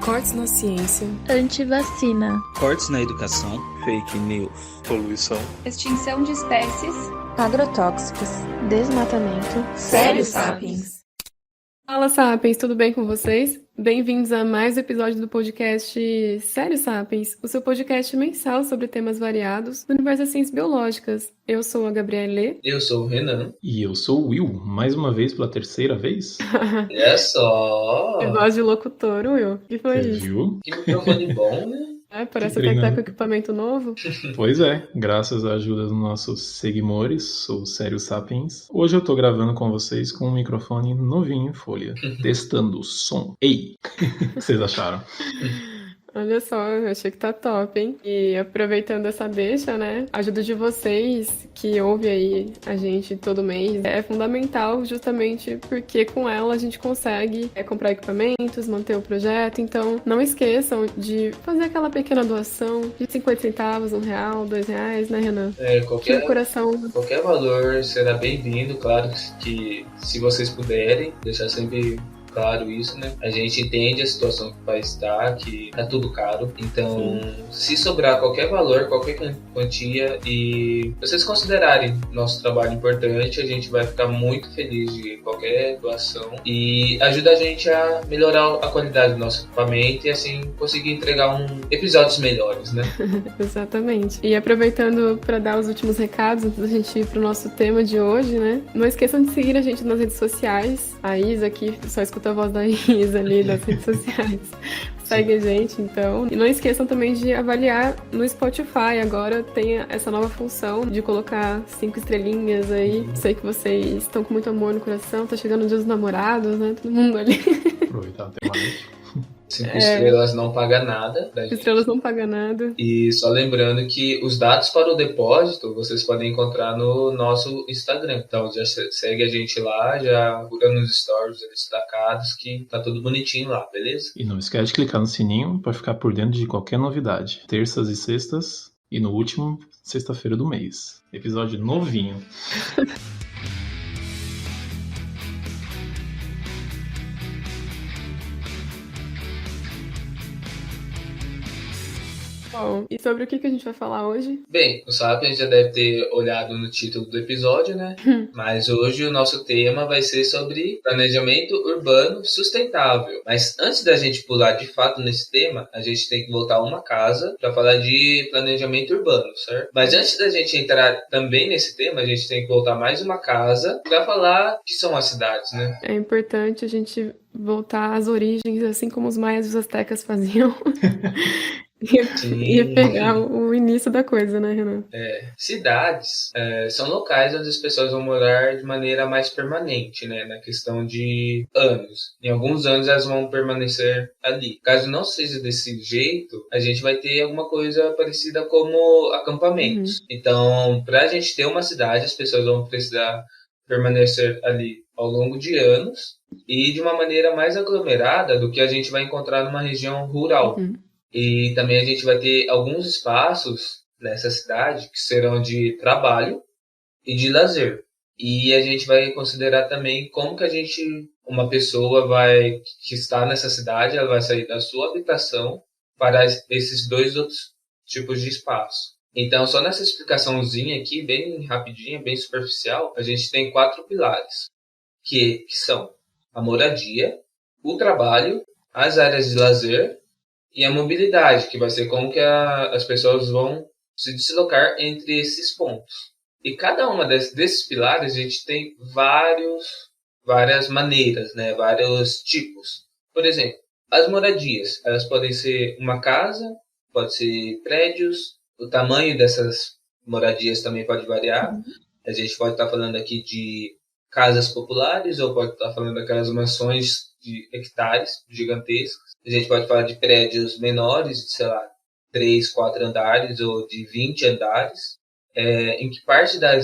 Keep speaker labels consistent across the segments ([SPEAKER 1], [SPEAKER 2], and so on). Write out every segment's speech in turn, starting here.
[SPEAKER 1] Cortes na ciência.
[SPEAKER 2] Antivacina.
[SPEAKER 3] Cortes na educação.
[SPEAKER 4] Fake news. Poluição.
[SPEAKER 5] Extinção de espécies.
[SPEAKER 2] Agrotóxicos. Desmatamento.
[SPEAKER 1] Sério Sapiens. Fala Sapiens, tudo bem com vocês? Bem-vindos a mais um episódio do podcast Sério Sapiens, o seu podcast mensal sobre temas variados do universo das ciências biológicas. Eu sou a Gabriele.
[SPEAKER 6] Eu sou o Renan.
[SPEAKER 7] E eu sou o Will, mais uma vez, pela terceira vez.
[SPEAKER 6] É só!
[SPEAKER 1] Eu gosto de locutor, Will. O que foi
[SPEAKER 7] Você
[SPEAKER 1] isso?
[SPEAKER 7] viu?
[SPEAKER 6] Que microfone bom, né?
[SPEAKER 1] Parece até que tá com equipamento novo.
[SPEAKER 7] Pois é, graças à ajuda dos nossos seguidores, o Sério Sapiens. Hoje eu tô gravando com vocês com um microfone novinho em folha, testando o som. Ei! O que vocês acharam?
[SPEAKER 1] Olha só, eu achei que tá top, hein? E aproveitando essa deixa, né? A ajuda de vocês que ouve aí a gente todo mês é fundamental justamente porque com ela a gente consegue comprar equipamentos, manter o projeto. Então, não esqueçam de fazer aquela pequena doação de 50 centavos, R$1, R$2, né, Renan?
[SPEAKER 6] Qualquer
[SPEAKER 1] coração.
[SPEAKER 6] Qualquer valor será bem-vindo, claro que se vocês puderem, deixar sempre claro isso, né? A gente entende a situação que o país está, que tá tudo caro. Então, se sobrar qualquer valor, qualquer quantia e vocês considerarem nosso trabalho importante, a gente vai ficar muito feliz de qualquer doação e ajuda a gente a melhorar a qualidade do nosso equipamento e assim conseguir entregar episódios melhores, né?
[SPEAKER 1] Exatamente. E aproveitando para dar os últimos recados antes da gente ir pro nosso tema de hoje, né? Não esqueçam de seguir a gente nas redes sociais. A Isa aqui, só escuta a voz da Isa ali nas redes sociais. Segue a gente, então. E não esqueçam também de avaliar no Spotify. Agora tem essa nova função de colocar 5 estrelinhas aí. Sei que vocês estão com muito amor no coração. Tá chegando o dia dos namorados, né? Todo mundo ali.
[SPEAKER 7] Aproveitar o tema aí.
[SPEAKER 6] 5 estrelas não paga nada.
[SPEAKER 1] 5 estrelas não paga nada.
[SPEAKER 6] E só lembrando que os dados para o depósito vocês podem encontrar no nosso Instagram. Então já segue a gente lá, já procura nos stories destacados que tá tudo bonitinho lá, beleza?
[SPEAKER 7] E não esquece de clicar no sininho para ficar por dentro de qualquer novidade. Terças e sextas e no último, sexta-feira do mês. Episódio novinho.
[SPEAKER 1] Bom, e sobre o que a gente vai falar hoje?
[SPEAKER 6] Bem, o Sapiens já deve ter olhado no título do episódio, né? Mas hoje o nosso tema vai ser sobre planejamento urbano sustentável. Mas antes da gente pular de fato nesse tema, a gente tem que voltar a uma casa para falar de planejamento urbano, certo? Mas antes da gente entrar também nesse tema, a gente tem que voltar mais uma casa para falar que são as cidades, né?
[SPEAKER 1] É importante a gente voltar às origens, assim como os maias e os astecas faziam. Ia pegar o início da coisa, né, Renan?
[SPEAKER 6] Cidades são locais onde as pessoas vão morar de maneira mais permanente, né? Na questão de anos. Em alguns anos elas vão permanecer ali. Caso não seja desse jeito, a gente vai ter alguma coisa parecida como acampamentos. Então, para a gente ter uma cidade, as pessoas vão precisar permanecer ali ao longo de anos e de uma maneira mais aglomerada do que a gente vai encontrar numa região rural. E também a gente vai ter alguns espaços nessa cidade que serão de trabalho e de lazer. E a gente vai considerar também como que uma pessoa que está nessa cidade, ela vai sair da sua habitação para esses dois outros tipos de espaço. Então, só nessa explicaçãozinha aqui, bem rapidinha, bem superficial, a gente tem 4 pilares, que são a moradia, o trabalho, as áreas de lazer e a mobilidade, que vai ser como que as pessoas vão se deslocar entre esses pontos. E cada uma desses pilares, a gente tem várias maneiras, né? Vários tipos. Por exemplo, as moradias, elas podem ser uma casa, pode ser prédios, o tamanho dessas moradias também pode variar. A gente pode estar falando aqui de casas populares ou pode estar falando daquelas mansões de hectares gigantescas. A gente pode falar de prédios menores, de, sei lá, 3, 4 andares ou de 20 andares. Em que parte da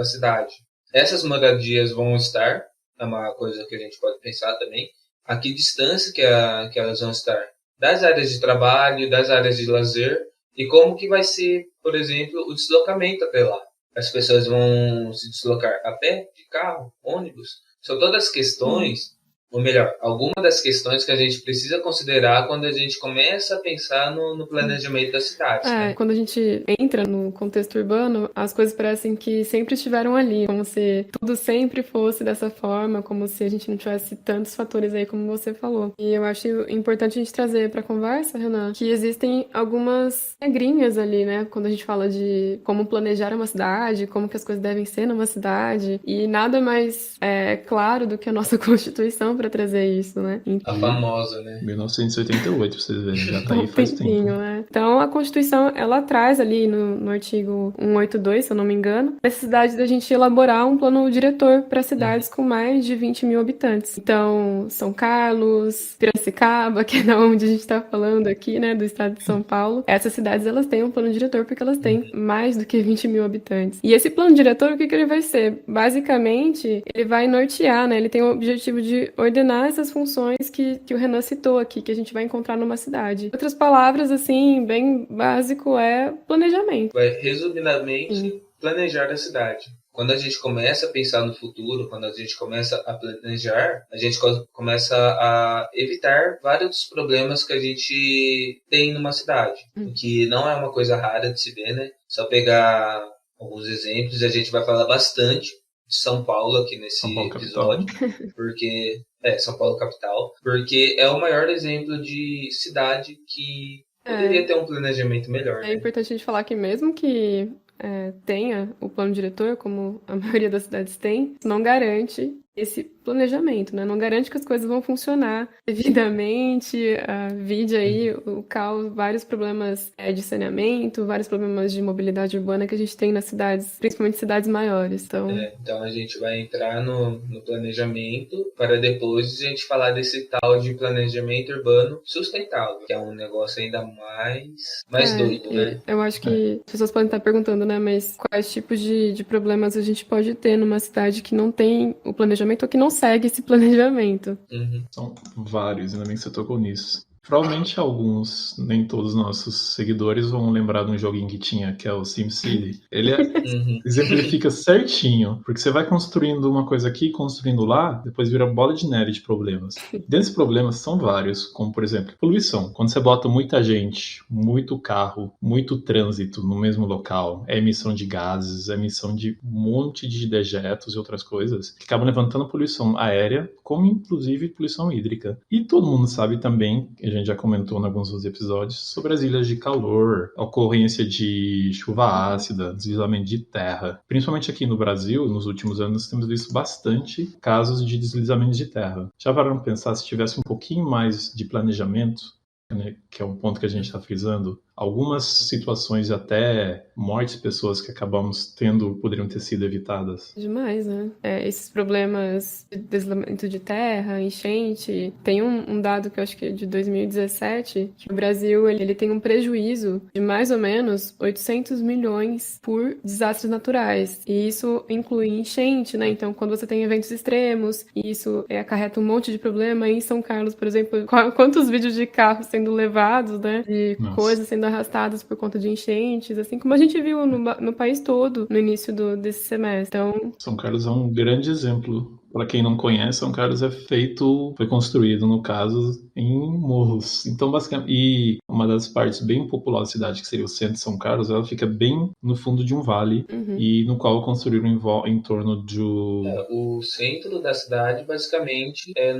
[SPEAKER 6] cidade essas moradias vão estar? É uma coisa que a gente pode pensar também. A que distância que elas vão estar? Das áreas de trabalho, das áreas de lazer. E como que vai ser, por exemplo, o deslocamento até lá? As pessoas vão se deslocar a pé, de carro, ônibus? São todas questões ou melhor, alguma das questões que a gente precisa considerar quando a gente começa a pensar no planejamento das cidades, né?
[SPEAKER 1] Quando a gente entra no contexto urbano, as coisas parecem que sempre estiveram ali, como se tudo sempre fosse dessa forma, como se a gente não tivesse tantos fatores aí como você falou. E eu acho importante a gente trazer para a conversa, Renan, que existem algumas regrinhas ali, né? Quando a gente fala de como planejar uma cidade, como que as coisas devem ser numa cidade, e nada mais claro do que a nossa Constituição para trazer isso, né?
[SPEAKER 6] A famosa, né?
[SPEAKER 7] 1988, pra vocês verem, já tá aí
[SPEAKER 1] Um
[SPEAKER 7] faz
[SPEAKER 1] tempinho,
[SPEAKER 7] tempo.
[SPEAKER 1] né? Então, a Constituição, ela traz ali no artigo 182, se eu não me engano, a necessidade da gente elaborar um plano diretor para cidades com mais de 20 mil habitantes. Então, São Carlos, Piracicaba, que é da onde a gente está falando aqui, né, do estado de São Paulo, essas cidades, elas têm um plano diretor porque elas têm mais do que 20 mil habitantes. E esse plano diretor, o que ele vai ser? Basicamente, ele vai nortear, né? Ele tem o objetivo de ordenar essas funções que o Renan citou aqui, que a gente vai encontrar numa cidade. Outras palavras, assim, bem básico, é planejamento.
[SPEAKER 6] Resumidamente, planejar a cidade. Quando a gente começa a pensar no futuro, quando a gente começa a planejar, a gente começa a evitar vários dos problemas que a gente tem numa cidade. O que não é uma coisa rara de se ver, né? Só pegar alguns exemplos, a gente vai falar bastante de São Paulo aqui nesse episódio, porque São Paulo capital, porque é o maior exemplo de cidade que poderia ter um planejamento melhor.
[SPEAKER 1] É importante a gente falar que mesmo que tenha o plano diretor, como a maioria das cidades tem, não garante esse planejamento, né? Não garante que as coisas vão funcionar devidamente. Vide aí o caos, vários problemas de saneamento, vários problemas de mobilidade urbana que a gente tem nas cidades, principalmente cidades maiores.
[SPEAKER 6] Então a gente vai entrar no planejamento para depois a gente falar desse tal de planejamento urbano sustentável, que é um negócio ainda mais doido, né?
[SPEAKER 1] Eu acho que as pessoas podem estar perguntando, né? Mas quais tipos de problemas a gente pode ter numa cidade que não tem o planejamento ou que não segue esse planejamento?
[SPEAKER 7] São vários, ainda bem que você tocou nisso. Provavelmente alguns, nem todos os nossos seguidores vão lembrar de um joguinho que tinha, que é o SimCity. Ele exemplifica certinho, porque você vai construindo uma coisa aqui, construindo lá, depois vira bola de neve de problemas. Desses problemas são vários, como por exemplo, poluição. Quando você bota muita gente, muito carro, muito trânsito no mesmo local, é emissão de gases, é emissão de um monte de dejetos e outras coisas, que acabam levantando poluição aérea, como inclusive poluição hídrica. E todo mundo sabe também, a gente já comentou em alguns dos episódios, sobre as ilhas de calor, a ocorrência de chuva ácida, deslizamento de terra. Principalmente aqui no Brasil, nos últimos anos, temos visto bastante casos de deslizamento de terra. Já pararam para pensar, se tivesse um pouquinho mais de planejamento, né, que é um ponto que a gente está frisando, algumas situações, até mortes de pessoas que acabamos tendo, poderiam ter sido evitadas.
[SPEAKER 1] Demais, né? Esses problemas de deslizamento de terra, enchente. Tem um dado que eu acho que é de 2017, que o Brasil ele tem um prejuízo de mais ou menos 800 milhões por desastres naturais. E isso inclui enchente, né? Então, quando você tem eventos extremos, isso acarreta um monte de problema. Em São Carlos, por exemplo, quantos vídeos de carros sendo levados, né? De coisas sendo arrastadas por conta de enchentes, assim como a gente viu no país todo no início desse semestre. Então,
[SPEAKER 7] São Carlos é um grande exemplo. Para quem não conhece, São Carlos foi construído, no caso, em morros. Então, basicamente, e uma das partes bem populosas da cidade, que seria o centro de São Carlos, ela fica bem no fundo de um vale, e no qual construíram em torno de...
[SPEAKER 6] O centro da cidade, basicamente, é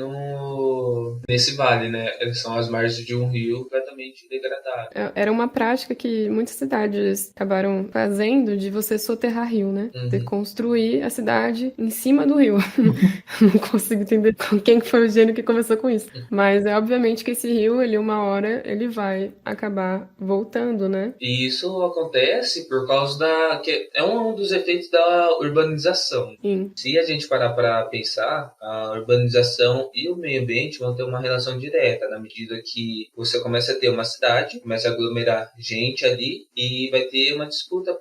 [SPEAKER 6] nesse vale, né? São as margens de um rio completamente degradado.
[SPEAKER 1] Era uma prática que muitas cidades acabaram fazendo de você soterrar rio, né? Você construir a cidade em cima do rio. Não consigo entender quem foi o gênio que começou com isso. Mas é obviamente que esse rio, uma hora, ele vai acabar voltando, né?
[SPEAKER 6] E isso acontece por causa que é um dos efeitos da urbanização.
[SPEAKER 1] Sim.
[SPEAKER 6] Se a gente parar para pensar, a urbanização e o meio ambiente vão ter uma relação direta, na medida que você começa a ter uma cidade, começa a aglomerar gente ali e vai ter uma disputa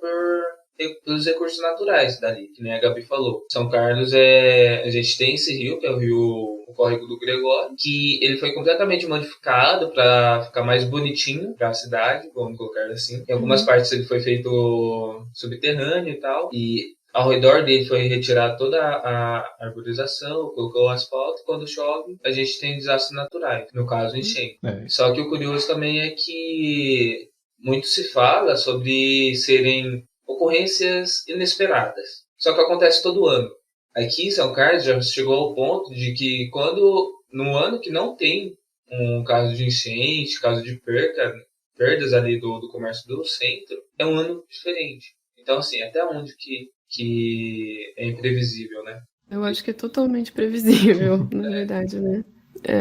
[SPEAKER 6] pelos recursos naturais dali, que nem a Gabi falou. São Carlos a gente tem esse rio, que é o Córrego do Gregório, que ele foi completamente modificado para ficar mais bonitinho para a cidade, vamos colocar assim. Em algumas partes ele foi feito subterrâneo e tal, e Ao redor dele foi retirar toda a arborização, colocou o asfalto. Quando chove, a gente tem desastres naturais, no caso, enchente. Só que o curioso também é que muito se fala sobre serem ocorrências inesperadas. Só que acontece todo ano. Aqui em São Carlos já chegou ao ponto de que no ano que não tem um caso de enchente, caso de perdas ali do comércio do centro, é um ano diferente. Então, assim, até onde que é imprevisível, né?
[SPEAKER 1] Eu acho que é totalmente previsível, na verdade, né?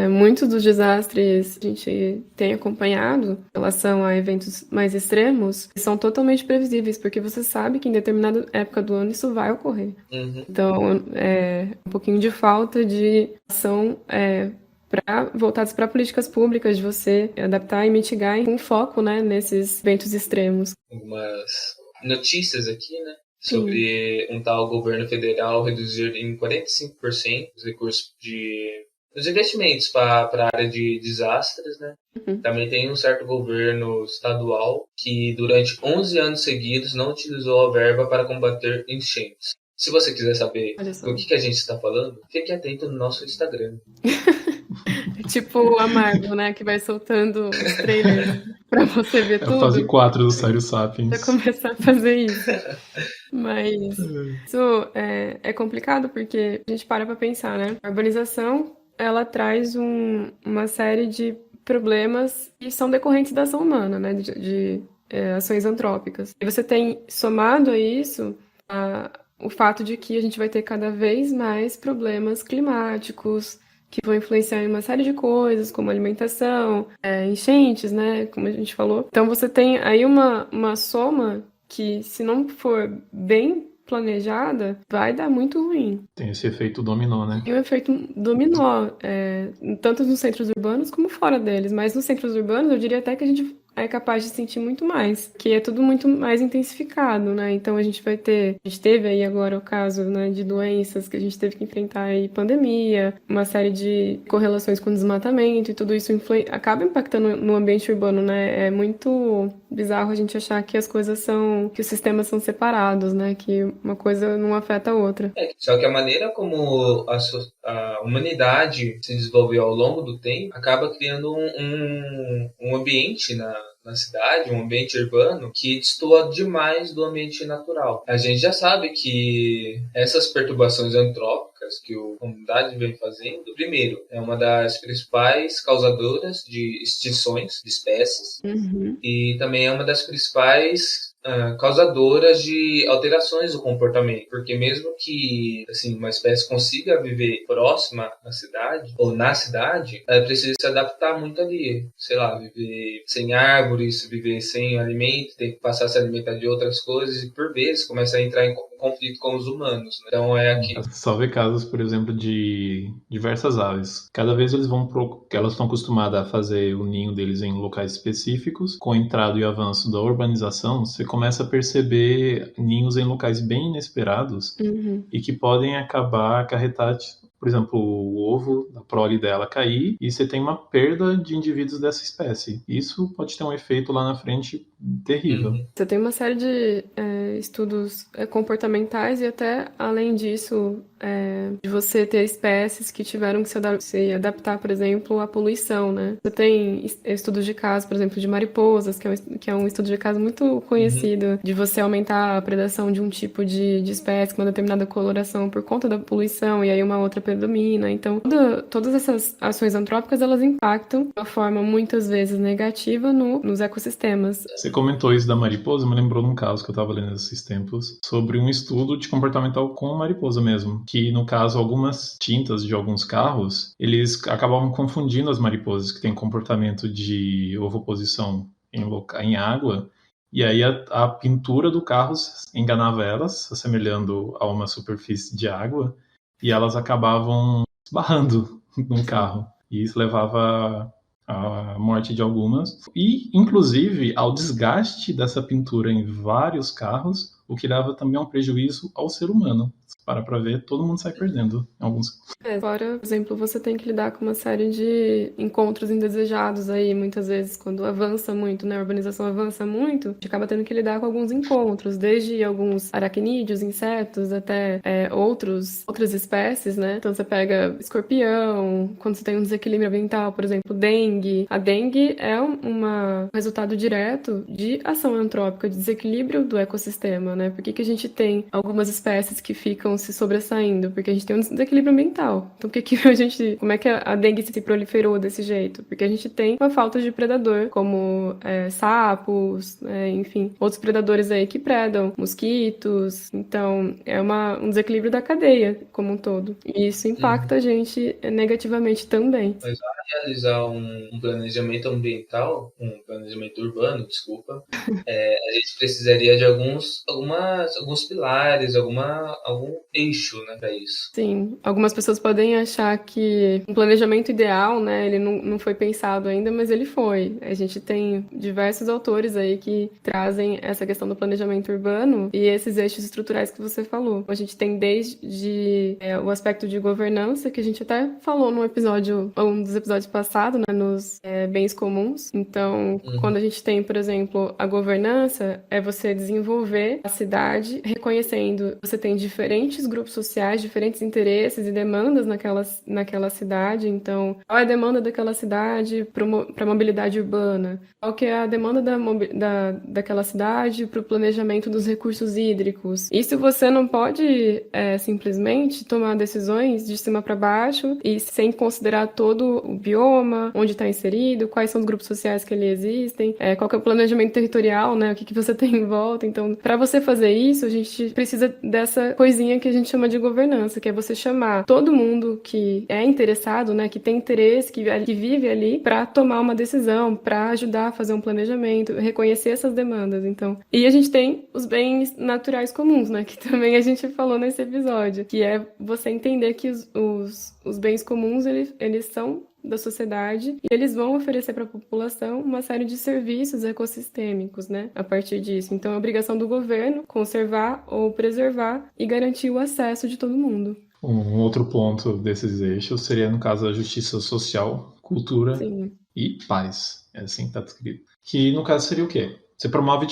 [SPEAKER 1] Muitos dos desastres que a gente tem acompanhado em relação a eventos mais extremos são totalmente previsíveis, porque você sabe que em determinada época do ano isso vai ocorrer.
[SPEAKER 6] Uhum.
[SPEAKER 1] Então, um pouquinho de falta de ação voltadas para políticas públicas, de você adaptar e mitigar com foco, né, nesses eventos extremos.
[SPEAKER 6] Algumas notícias aqui, né? Sobre um tal governo federal reduzir em 45% os recursos os investimentos para a área de desastres, né?
[SPEAKER 1] Uhum.
[SPEAKER 6] Também tem um certo governo estadual que durante 11 anos seguidos não utilizou a verba para combater enchentes. Se você quiser saber do que a gente está falando, fique atento no nosso Instagram.
[SPEAKER 1] Tipo o Amargo, né? Que vai soltando os trailers pra você ver tudo.
[SPEAKER 7] É a fase 4 do Sério Sapiens.
[SPEAKER 1] Vai começar a fazer isso. Mas isso é complicado porque a gente para pra pensar, né? A urbanização, ela traz uma série de problemas que são decorrentes da ação humana, né? De ações antrópicas. E você tem somado a isso o fato de que a gente vai ter cada vez mais problemas climáticos que vão influenciar em uma série de coisas, como alimentação, enchentes, né, como a gente falou. Então você tem aí uma soma que, se não for bem planejada, vai dar muito ruim.
[SPEAKER 7] Tem esse efeito dominó, né?
[SPEAKER 1] E o efeito dominó, tanto nos centros urbanos como fora deles. Mas nos centros urbanos, eu diria até que a gente é capaz de sentir muito mais, que é tudo muito mais intensificado, né? Então a gente teve aí agora o caso, né, de doenças que a gente teve que enfrentar aí, pandemia, uma série de correlações com desmatamento, e tudo isso acaba impactando no ambiente urbano, né? É muito bizarro a gente achar que que os sistemas são separados, né? Que uma coisa não afeta a outra.
[SPEAKER 6] Só que a maneira como a humanidade se desenvolveu ao longo do tempo acaba criando um ambiente na cidade, um ambiente urbano que destoa demais do ambiente natural. A gente já sabe que essas perturbações antrópicas que a comunidade vem fazendo, primeiro, é uma das principais causadoras de extinções de espécies, e também é uma das principais causadoras de alterações do comportamento, porque mesmo que assim, uma espécie consiga viver próxima à cidade ou na cidade, ela precisa se adaptar muito ali, sei lá, viver sem árvores, viver sem alimento, tem que passar a se alimentar de outras coisas e por vezes começa a entrar em conflito com os humanos, né? Então é aqui.
[SPEAKER 7] Só vê casos, por exemplo, de diversas aves. Cada vez elas estão acostumadas a fazer o ninho deles em locais específicos. Com a entrada e o avanço da urbanização, você começa a perceber ninhos em locais bem inesperados e que podem acabar acarretar, por exemplo, o ovo da prole dela cair e você tem uma perda de indivíduos dessa espécie. Isso pode ter um efeito lá na frente terrível.
[SPEAKER 1] Você tem uma série de estudos comportamentais e até, além disso, de você ter espécies que tiveram que se adaptar, por exemplo, à poluição, né? Você tem estudos de caso, por exemplo, de mariposas, que é um estudo de caso muito conhecido, de você aumentar a predação de um tipo de espécie com uma determinada coloração por conta da poluição e aí uma outra predomina. Então, todas essas ações antrópicas, elas impactam de uma forma muitas vezes negativa nos ecossistemas.
[SPEAKER 7] Você comentou isso da mariposa, me lembrou de um caso que eu estava lendo esses tempos, sobre um estudo de comportamental com mariposa mesmo, que no caso algumas tintas de alguns carros, eles acabavam confundindo as mariposas que têm comportamento de ovoposição em água, e aí a pintura do carro enganava elas, assemelhando a uma superfície de água, e elas acabavam esbarrando no carro, e isso levava a morte de algumas, e inclusive ao desgaste dessa pintura em vários carros, o que leva também a um prejuízo ao ser humano. para ver, todo mundo sai perdendo.
[SPEAKER 1] Fora, por exemplo, você tem que lidar com uma série de encontros indesejados aí, muitas vezes, quando avança muito, né? A urbanização avança muito, a gente acaba tendo que lidar com alguns encontros, desde alguns aracnídeos, insetos, até outras espécies, né? Então você pega escorpião, quando você tem um desequilíbrio ambiental, por exemplo, dengue. A dengue é um resultado direto de ação antrópica, de desequilíbrio do ecossistema, né? Por que a gente tem algumas espécies que ficam se sobressaindo? Porque a gente tem um desequilíbrio ambiental. Então, como é que a dengue se proliferou desse jeito? Porque a gente tem uma falta de predador, como sapos, enfim, outros predadores aí que predam, mosquitos. Então, é um desequilíbrio da cadeia como um todo. E isso impacta a gente negativamente também.
[SPEAKER 6] Mas para realizar um planejamento ambiental, um planejamento urbano, desculpa, a gente precisaria de alguns pilares, algum eixo, né, para isso.
[SPEAKER 1] Sim, algumas pessoas podem achar que um planejamento ideal, né, ele não foi pensado ainda, mas ele foi. A gente tem diversos autores aí que trazem essa questão do planejamento urbano e esses eixos estruturais que você falou. A gente tem desde o aspecto de governança, que a gente até falou um dos episódios passados, né, nos bens comuns. Então, quando a gente tem, por exemplo, a governança, é você desenvolver a cidade reconhecendo que você tem diferentes grupos sociais, diferentes interesses e demandas naquela cidade. Então, qual é a demanda daquela cidade para a mobilidade urbana? Qual que é a demanda daquela cidade para o planejamento dos recursos hídricos? Isso você não pode simplesmente tomar decisões de cima para baixo e sem considerar todo o bioma, onde está inserido, quais são os grupos sociais que ali existem, qual que é o planejamento territorial, né? O que você tem em volta. Então, para você fazer isso, a gente precisa dessa coisinha que a gente chama de governança, que é você chamar todo mundo que é interessado, né, que tem interesse, que vive ali, para tomar uma decisão, para ajudar a fazer um planejamento, reconhecer essas demandas. Então, e a gente tem os bens naturais comuns, né, que também a gente falou nesse episódio, que é você entender que os bens comuns, eles são da sociedade e eles vão oferecer para a população uma série de serviços ecossistêmicos, né, a partir disso. Então, é obrigação do governo conservar ou preservar e garantir o acesso de todo mundo.
[SPEAKER 7] Um outro ponto desses eixos seria, no caso, a justiça social, cultura e paz. É assim que está descrito. Que, no caso, seria o quê? Você promove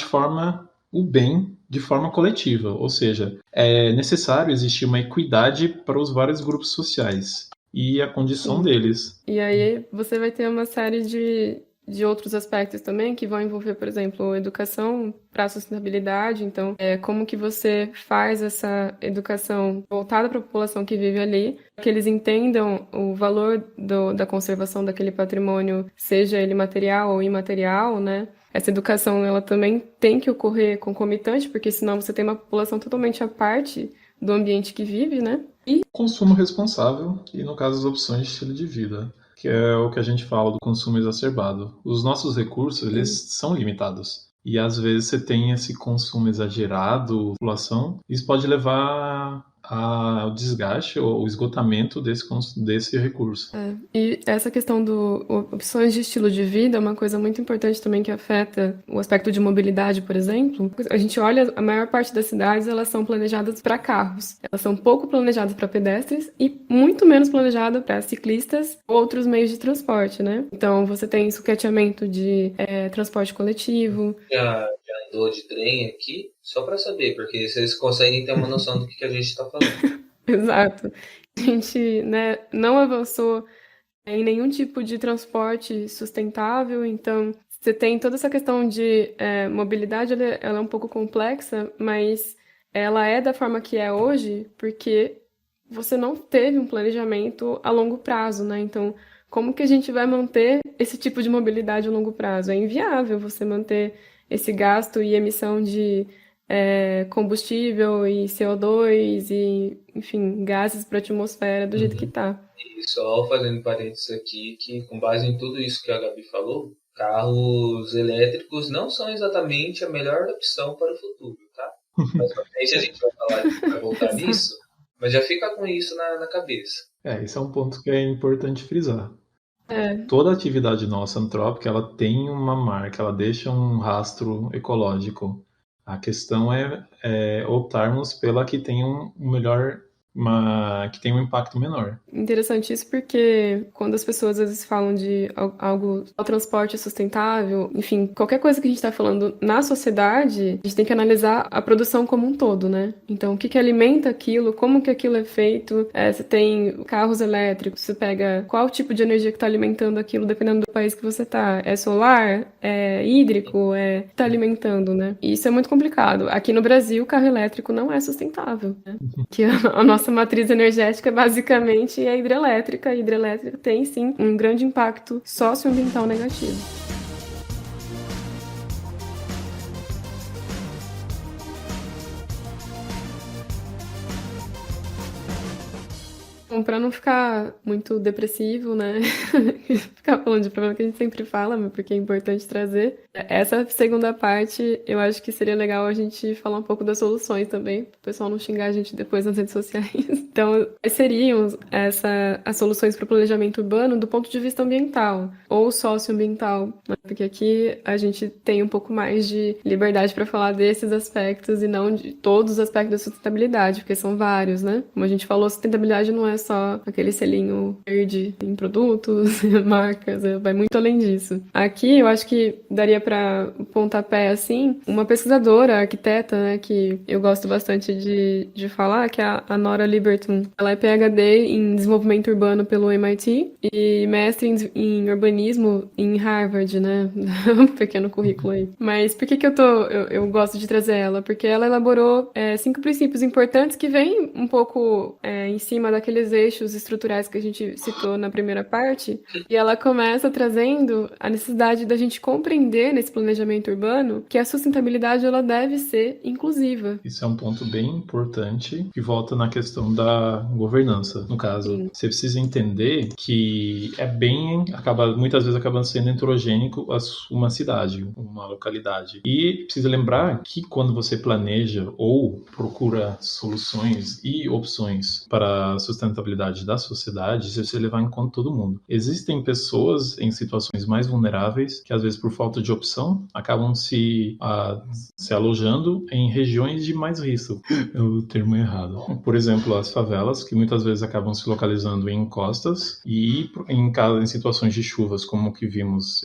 [SPEAKER 7] o bem de forma coletiva, ou seja, é necessário existir uma equidade para os vários grupos sociais e a condição deles.
[SPEAKER 1] E aí você vai ter uma série de outros aspectos também que vão envolver, por exemplo, educação para a sustentabilidade. Então, como que você faz essa educação voltada para a população que vive ali, que eles entendam o valor da conservação daquele patrimônio, seja ele material ou imaterial, né? Essa educação, ela também tem que ocorrer concomitante, porque senão você tem uma população totalmente à parte do ambiente que vive, né? E
[SPEAKER 7] consumo responsável e, no caso, as opções de estilo de vida, que é o que a gente fala do consumo exacerbado. Os nossos recursos, eles são limitados. E, às vezes, você tem esse consumo exagerado da população. Isso pode levar ao desgaste ou esgotamento desse recurso.
[SPEAKER 1] E essa questão do opções de estilo de vida é uma coisa muito importante também que afeta o aspecto de mobilidade, por exemplo. A gente olha, a maior parte das cidades, elas são planejadas para carros. Elas são pouco planejadas para pedestres e muito menos planejadas para ciclistas ou outros meios de transporte, né? Então, você tem sucateamento de transporte coletivo.
[SPEAKER 6] Já andou de trem aqui? Só para saber, porque vocês conseguem ter uma noção do que a gente está falando.
[SPEAKER 1] Exato. A gente, né, não avançou em nenhum tipo de transporte sustentável, então você tem toda essa questão de mobilidade, ela é um pouco complexa, mas ela é da forma que é hoje porque você não teve um planejamento a longo prazo, né? Então, como que a gente vai manter esse tipo de mobilidade a longo prazo? É inviável você manter esse gasto e emissão de combustível e CO2 e, enfim, gases para a atmosfera do jeito que está.
[SPEAKER 6] E só fazendo parênteses aqui, que com base em tudo isso que a Gabi falou, carros elétricos não são exatamente a melhor opção para o futuro, tá? Mas pra frente a gente vai voltar nisso, mas já fica com isso na cabeça.
[SPEAKER 7] Esse é um ponto que é importante frisar. Toda atividade nossa antrópica, ela tem uma marca, ela deixa um rastro ecológico. A questão é optarmos pela que tem que tem um impacto menor.
[SPEAKER 1] Interessante isso porque quando as pessoas às vezes falam de algo, o transporte sustentável, enfim, qualquer coisa que a gente está falando na sociedade, a gente tem que analisar a produção como um todo, né? Então, o que alimenta aquilo, como que aquilo é feito, você tem carros elétricos, você pega qual tipo de energia que está alimentando aquilo, dependendo do país que você tá. É solar? É hídrico? Tá alimentando, né? E isso é muito complicado. Aqui no Brasil, o carro elétrico não é sustentável, né? Que a nossa matriz energética basicamente é hidrelétrica. A hidrelétrica tem, sim, um grande impacto socioambiental negativo. Bom, pra não ficar muito depressivo, né? Ficar falando de problema que a gente sempre fala, mas porque é importante trazer. Essa segunda parte, eu acho que seria legal a gente falar um pouco das soluções também, para o pessoal não xingar a gente depois nas redes sociais. Então, quais seriam as soluções para o planejamento urbano do ponto de vista ambiental ou socioambiental, né? Porque aqui a gente tem um pouco mais de liberdade para falar desses aspectos e não de todos os aspectos da sustentabilidade, porque são vários, né? Como a gente falou, sustentabilidade não é só aquele selinho verde em produtos, marcas, vai muito além disso. Aqui eu acho que daria para pontapé, assim, uma pesquisadora, arquiteta, né, que eu gosto bastante de falar, que é a Nora Liberton. Ela é PhD em desenvolvimento urbano pelo MIT e mestre em urbanismo em Harvard, né? Um pequeno currículo aí. Mas por que eu gosto de trazer ela? Porque ela elaborou 5 princípios importantes que vêm um pouco em cima daqueles eixos estruturais que a gente citou na primeira parte, e ela começa trazendo a necessidade da gente compreender nesse planejamento urbano que a sustentabilidade ela deve ser inclusiva.
[SPEAKER 7] Isso é um ponto bem importante que volta na questão da governança. No caso,
[SPEAKER 1] Sim.
[SPEAKER 7] você precisa entender que muitas vezes acaba sendo heterogênico uma cidade, uma localidade. E precisa lembrar que quando você planeja ou procura soluções e opções para a sustentabilidade da sociedade, você precisa levar em conta todo mundo. Existem pessoas em situações mais vulneráveis que, às vezes, por falta de opção, acabam se alojando em regiões de mais risco. É o termo errado. Por exemplo, as favelas, que muitas vezes acabam se localizando em encostas e em situações de chuvas, como o que vimos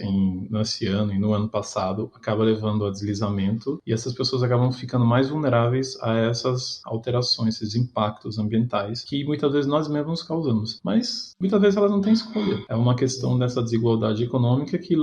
[SPEAKER 7] nesse ano e no ano passado, acaba levando a deslizamento e essas pessoas acabam ficando mais vulneráveis a essas alterações, esses impactos ambientais que muitas vezes nós mesmos causamos. Mas muitas vezes elas não têm escolha. É uma questão dessa desigualdade econômica que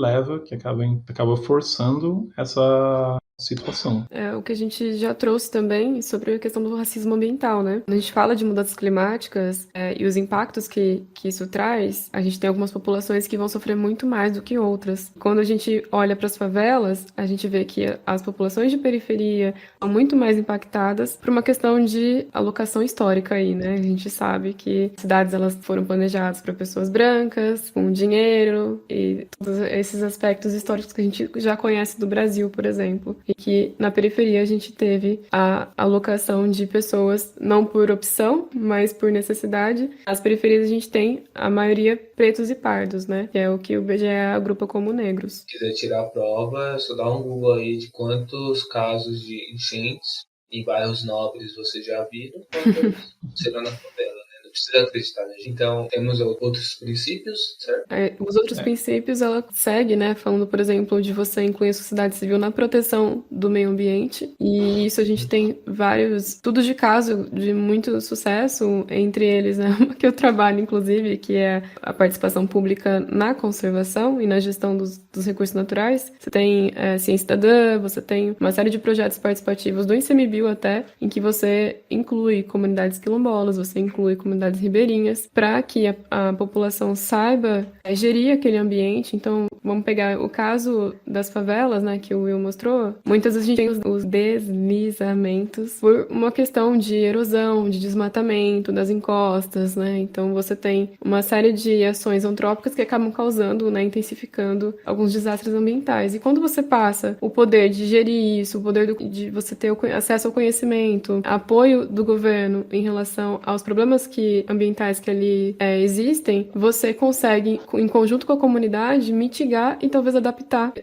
[SPEAKER 7] acaba forçando essa situação.
[SPEAKER 1] É o que a gente já trouxe também sobre a questão do racismo ambiental, né? Quando a gente fala de mudanças climáticas e os impactos que isso traz, a gente tem algumas populações que vão sofrer muito mais do que outras. Quando a gente olha para as favelas, a gente vê que as populações de periferia são muito mais impactadas por uma questão de alocação histórica aí, né? A gente sabe que cidades elas foram planejadas para pessoas brancas, com dinheiro e todos esses aspectos históricos que a gente já conhece do Brasil, por exemplo. E que na periferia a gente teve a alocação de pessoas não por opção, mas por necessidade. Nas periferias a gente tem a maioria pretos e pardos, né? Que é o que o BGE agrupa como negros.
[SPEAKER 6] Se quiser tirar a prova, só dá um Google aí de quantos casos de enchentes em bairros nobres você já viram, quantos serão na favela. Precisa acreditar, né? Então, temos outros princípios, certo?
[SPEAKER 1] Os outros princípios, ela segue, né? Falando, por exemplo, de você incluir a sociedade civil na proteção do meio ambiente. E isso a gente tem vários estudos de caso de muito sucesso, entre eles, né? Uma que eu trabalho, inclusive, que é a participação pública na conservação e na gestão dos recursos naturais. Você tem Ciência Cidadã, você tem uma série de projetos participativos do ICMBio até, em que você inclui comunidades quilombolas, você inclui comunidades ribeirinhas, para que a população saiba gerir aquele ambiente. Então, vamos pegar o caso das favelas, né, que o Will mostrou. Muitas vezes a gente tem os deslizamentos por uma questão de erosão, de desmatamento das encostas, né? Então, você tem uma série de ações antrópicas que acabam causando, né, intensificando alguns desastres ambientais. E quando você passa o poder de gerir isso, o poder de você ter acesso ao conhecimento, apoio do governo em relação aos problemas que ambientais que ali existem, você consegue, em conjunto com a comunidade, mitigar e talvez adaptar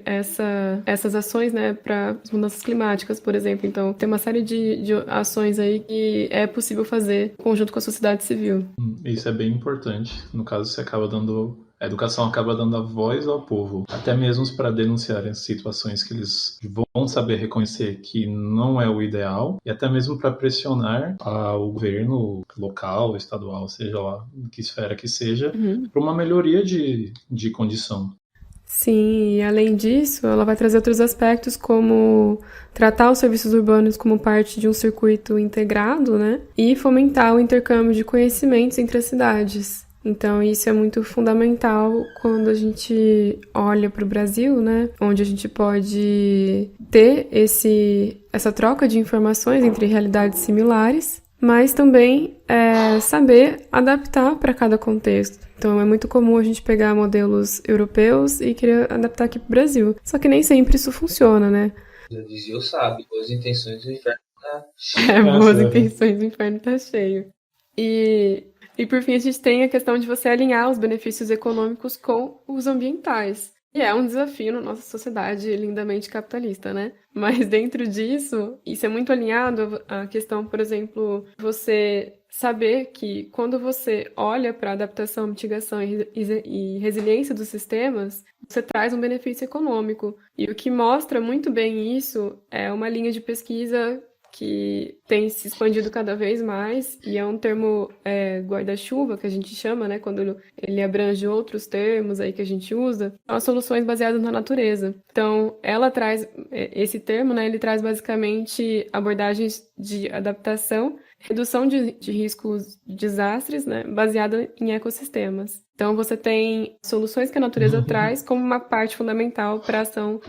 [SPEAKER 1] essas ações, né, para as mudanças climáticas, por exemplo. Então, tem uma série de ações aí que é possível fazer em conjunto com a sociedade civil.
[SPEAKER 7] Isso é bem importante. No caso, você acaba dando. A educação acaba dando a voz ao povo, até mesmo para denunciarem situações que eles vão saber reconhecer que não é o ideal, e até mesmo para pressionar o governo local, estadual, seja lá em que esfera que seja, para uma melhoria de condição.
[SPEAKER 1] Sim, e além disso, ela vai trazer outros aspectos como tratar os serviços urbanos como parte de um circuito integrado, né? E fomentar o intercâmbio de conhecimentos entre as cidades. Então, isso é muito fundamental quando a gente olha para o Brasil, né? Onde a gente pode ter essa troca de informações entre realidades similares, mas também saber adaptar para cada contexto. Então, é muito comum a gente pegar modelos europeus e querer adaptar aqui para o Brasil. Só que nem sempre isso funciona, né?
[SPEAKER 6] Já dizia o sábio, boas intenções do inferno tá cheio.
[SPEAKER 1] Boas intenções, o inferno tá cheio. E por fim, a gente tem a questão de você alinhar os benefícios econômicos com os ambientais. E é um desafio na nossa sociedade lindamente capitalista, né? Mas dentro disso, isso é muito alinhado à questão, por exemplo, você saber que quando você olha para a adaptação, mitigação e resiliência dos sistemas, você traz um benefício econômico. E o que mostra muito bem isso é uma linha de pesquisa que tem se expandido cada vez mais, e é um termo guarda-chuva, que a gente chama, né, quando ele abrange outros termos aí que a gente usa, são as soluções baseadas na natureza. Então, ela traz, esse termo, né, ele traz basicamente abordagens de adaptação, redução de riscos de desastres, né, baseada em ecossistemas. Então, você tem soluções que a natureza traz como uma parte fundamental para a ação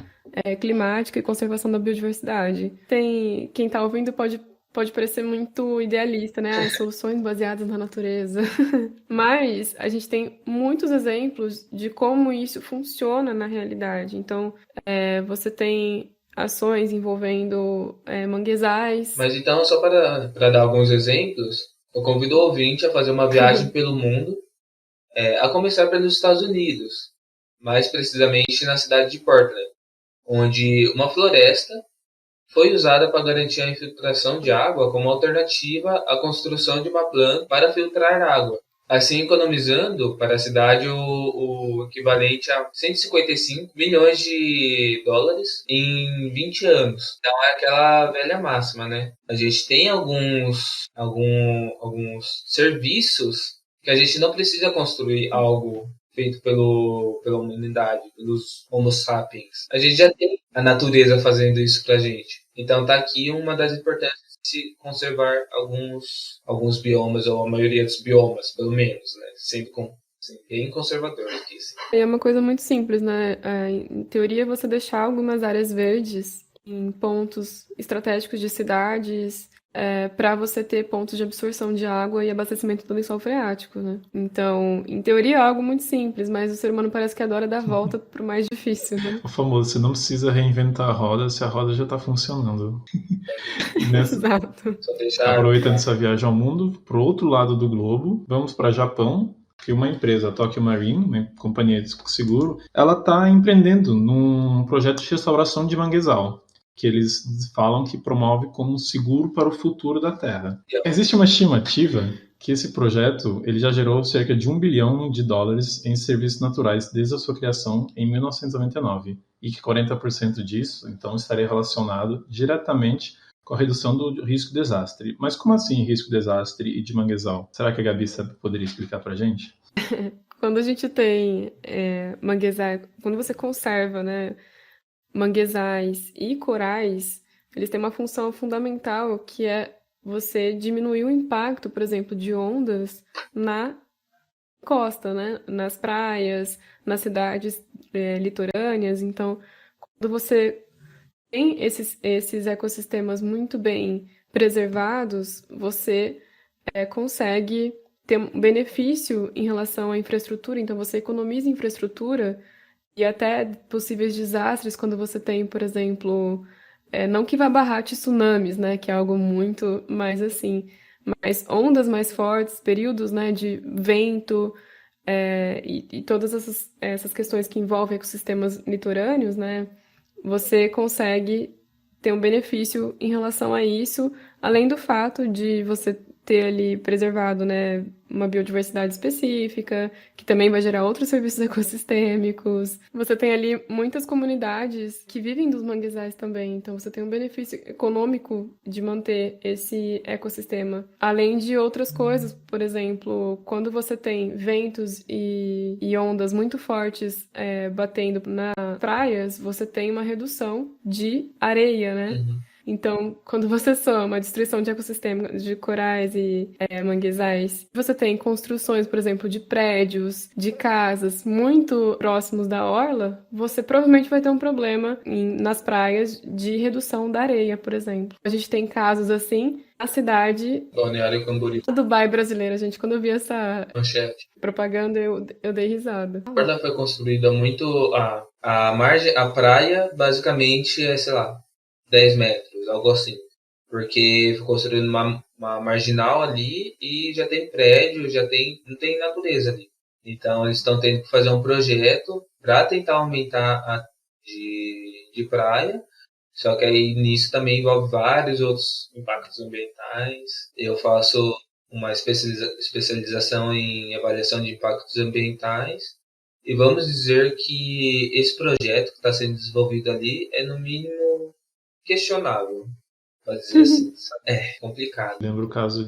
[SPEAKER 1] climática e conservação da biodiversidade. Quem está ouvindo pode parecer muito idealista, né? As soluções baseadas na natureza. Mas a gente tem muitos exemplos de como isso funciona na realidade. Então, você tem ações envolvendo manguezais.
[SPEAKER 6] Mas então, só para dar alguns exemplos, eu convido o ouvinte a fazer uma viagem pelo mundo, a começar pelos Estados Unidos, mais precisamente na cidade de Portland, onde uma floresta foi usada para garantir a infiltração de água como alternativa à construção de uma planta para filtrar água, assim economizando para a cidade o equivalente a 155 milhões de dólares em 20 anos. Então é aquela velha máxima, né? A gente tem alguns serviços que a gente não precisa construir algo feito pela humanidade, pelos Homo sapiens. A gente já tem a natureza fazendo isso pra gente. Então tá aqui uma das importâncias de se conservar alguns biomas, ou a maioria dos biomas, pelo menos, né? Sendo bem conservador aqui. Sim.
[SPEAKER 1] É uma coisa muito simples, né? Em teoria, você deixar algumas áreas verdes em pontos estratégicos de cidades, para você ter pontos de absorção de água e abastecimento do lençol freático, né? Então, em teoria é algo muito simples, mas o ser humano parece que adora dar volta pro mais difícil, né?
[SPEAKER 7] O famoso, você não precisa reinventar a roda se a roda já está funcionando.
[SPEAKER 1] Exato.
[SPEAKER 7] Aproveitando essa viagem ao mundo, pro outro lado do globo, vamos para Japão, que uma empresa, a Tokyo Marine, uma companhia de seguro, ela está empreendendo num projeto de restauração de manguezal, que eles falam que promove como seguro para o futuro da Terra. Existe uma estimativa que esse projeto ele já gerou cerca de $1 bilhão em serviços naturais desde a sua criação em 1999, e que 40% disso, então, estaria relacionado diretamente com a redução do risco de desastre. Mas como assim risco de desastre e de manguezal? Será que a Gabi poderia explicar pra gente?
[SPEAKER 1] Quando a gente tem manguezais, quando você conserva, né, manguezais e corais, eles têm uma função fundamental, que é você diminuir o impacto, por exemplo, de ondas na costa, né? Nas praias, nas cidades litorâneas. Então, quando você tem esses ecossistemas muito bem preservados, você consegue ter um benefício em relação à infraestrutura. Então, você economiza infraestrutura e até possíveis desastres quando você tem, por exemplo, não que vá barrar tsunamis, né, que é algo muito mais assim, mas ondas mais fortes, períodos, né, de vento, e todas essas questões que envolvem ecossistemas litorâneos, né, você consegue ter um benefício em relação a isso, além do fato de você ter ali preservado, né, uma biodiversidade específica, que também vai gerar outros serviços ecossistêmicos. Você tem ali muitas comunidades que vivem dos manguezais também, então você tem um benefício econômico de manter esse ecossistema. Além de outras coisas, por exemplo, quando você tem ventos e ondas muito fortes batendo nas praias, você tem uma redução de areia, né?
[SPEAKER 6] Uhum.
[SPEAKER 1] Então, quando você soma a destruição de ecossistemas, de corais e manguezais, você tem construções, por exemplo, de prédios, de casas muito próximos da orla, você provavelmente vai ter um problema nas praias de redução da areia, por exemplo. A gente tem casos assim na cidade
[SPEAKER 6] Balneário Camboriú.
[SPEAKER 1] Dubai brasileira, gente. Quando eu vi essa
[SPEAKER 6] Manchete.
[SPEAKER 1] propaganda, eu dei risada.
[SPEAKER 6] A orla foi construída muito... a praia, basicamente, é, sei lá, 10 metros, algo assim. Porque foi construído uma marginal ali e já tem prédio, não tem natureza ali. Então eles estão tendo que fazer um projeto para tentar aumentar a de praia. Só que aí nisso também envolve vários outros impactos ambientais. Eu faço uma especialização em avaliação de impactos ambientais. E vamos dizer que esse projeto que está sendo desenvolvido ali é no mínimo questionável, pode dizer assim. É complicado.
[SPEAKER 7] Lembro o caso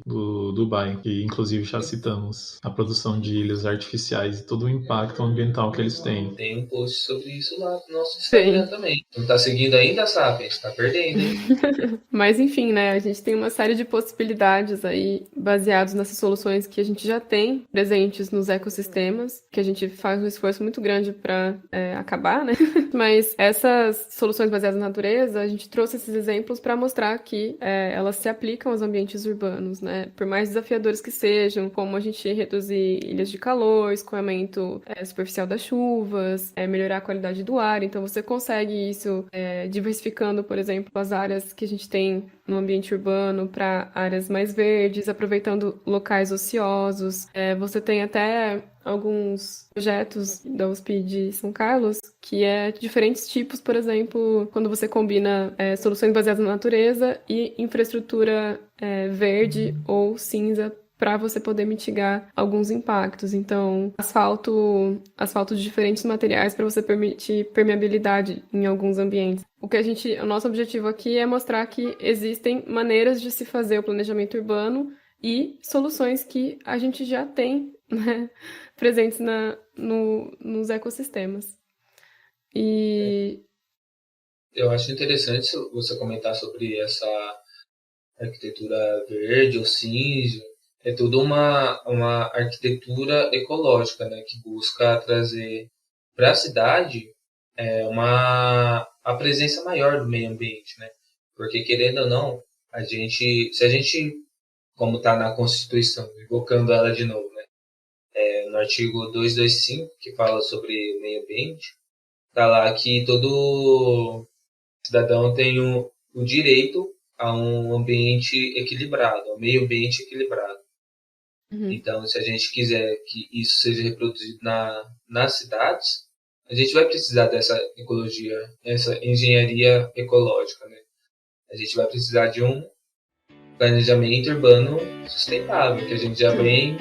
[SPEAKER 7] do Dubai, que inclusive já citamos a produção de ilhas artificiais e todo o impacto ambiental que eles têm.
[SPEAKER 6] Tem um post sobre isso lá no nosso Instagram também. Não tá seguindo ainda, Sapiens? Tá perdendo, hein?
[SPEAKER 1] Mas enfim, né? A gente tem uma série de possibilidades aí baseadas nessas soluções que a gente já tem presentes nos ecossistemas, que a gente faz um esforço muito grande para acabar, né? Mas essas soluções baseadas na natureza, a gente trouxe esses exemplos para mostrar que elas se aplicam aos ambientes urbanos, né? Por mais desafiadores que sejam, como a gente reduzir ilhas de calor, escoamento superficial das chuvas, melhorar a qualidade do ar. Então você consegue isso diversificando, por exemplo, as áreas que a gente tem no ambiente urbano para áreas mais verdes, aproveitando locais ociosos. Você tem até alguns projetos da USP de São Carlos que é de diferentes tipos, por exemplo, quando você combina soluções baseadas na natureza e infraestrutura verde ou cinza para você poder mitigar alguns impactos. Então, asfalto de diferentes materiais para você permitir permeabilidade em alguns ambientes. O nosso objetivo aqui é mostrar que existem maneiras de se fazer o planejamento urbano e soluções que a gente já tem, né, presentes nos ecossistemas. E
[SPEAKER 6] eu acho interessante você comentar sobre essa arquitetura verde ou cinza. É tudo uma arquitetura ecológica, né, que busca trazer para a cidade a presença maior do meio ambiente, né? Porque, querendo ou não, se a gente, como está na Constituição, invocando ela de novo, né, no artigo 225, que fala sobre o meio ambiente, está lá que todo cidadão tem o direito a um ambiente equilibrado, ao meio ambiente equilibrado. Então, se a gente quiser que isso seja reproduzido nas cidades, a gente vai precisar dessa ecologia, essa engenharia ecológica, né? A gente vai precisar de um planejamento urbano sustentável, que a gente já vem...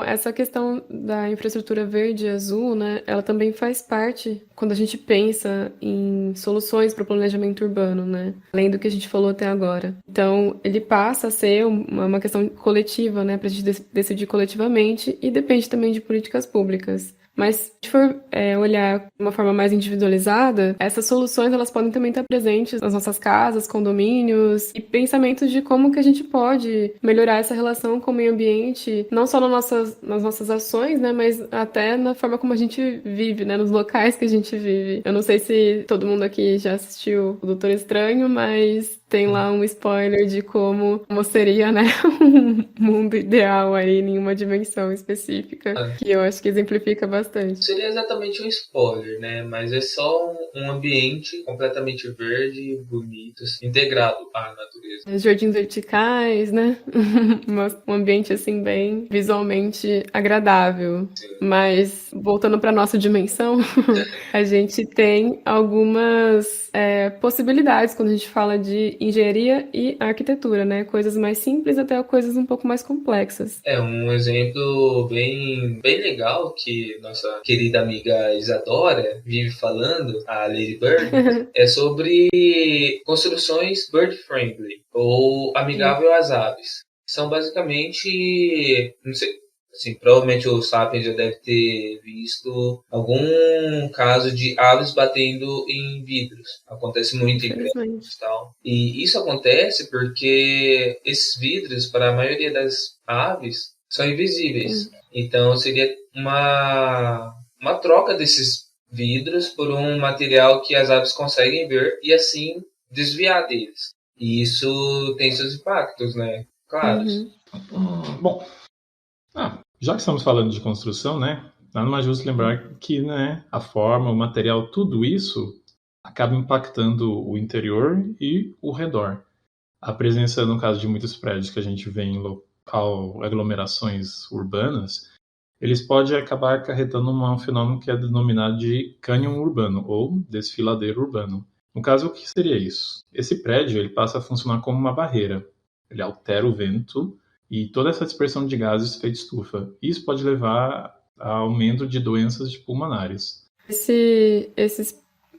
[SPEAKER 1] Essa questão da infraestrutura verde e azul, né, ela também faz parte quando a gente pensa em soluções para o planejamento urbano, né, além do que a gente falou até agora. Então, ele passa a ser uma questão coletiva, né, para a gente decidir coletivamente e depende também de políticas públicas. Mas se a gente for olhar de uma forma mais individualizada, essas soluções elas podem também estar presentes nas nossas casas, condomínios e pensamentos de como que a gente pode melhorar essa relação com o meio ambiente, não só nas nossas ações, né, mas até na forma como a gente vive, né, nos locais que a gente vive. Eu não sei se todo mundo aqui já assistiu o Doutor Estranho, mas tem lá um spoiler de como seria, né, um mundo ideal aí em uma dimensão específica, que eu acho que exemplifica bastante.
[SPEAKER 6] Seria exatamente um spoiler, né? Mas é só um ambiente completamente verde, bonito, assim, integrado à natureza.
[SPEAKER 1] Jardins verticais, né? Um ambiente assim bem visualmente agradável.
[SPEAKER 6] Sim.
[SPEAKER 1] Mas voltando para nossa dimensão, a gente tem algumas possibilidades quando a gente fala de engenharia e arquitetura, né? Coisas mais simples até coisas um pouco mais complexas.
[SPEAKER 6] É um exemplo bem legal que nossa querida amiga Isadora vive falando, a Lady Bird, é sobre construções bird friendly ou amigável às aves. São basicamente, não sei, assim, provavelmente o Sapiens já deve ter visto algum caso de aves batendo em vidros. Acontece muito em prédios e tal. E isso acontece porque esses vidros, para a maioria das aves, são invisíveis. Então seria uma troca desses vidros por um material que as aves conseguem ver e assim desviar deles. E isso tem seus impactos, né? Claros.
[SPEAKER 7] Bom, já que estamos falando de construção, né? Nada mais justo lembrar que, né, a forma, o material, tudo isso acaba impactando o interior e o redor. A presença, no caso de muitos prédios que a gente vê em aglomerações urbanas, eles podem acabar acarretando um fenômeno que é denominado de cânion urbano ou desfiladeiro urbano. No caso, o que seria isso? Esse prédio ele passa a funcionar como uma barreira. Ele altera o vento e toda essa dispersão de gases feita estufa. Isso pode levar a aumento de doenças pulmonares.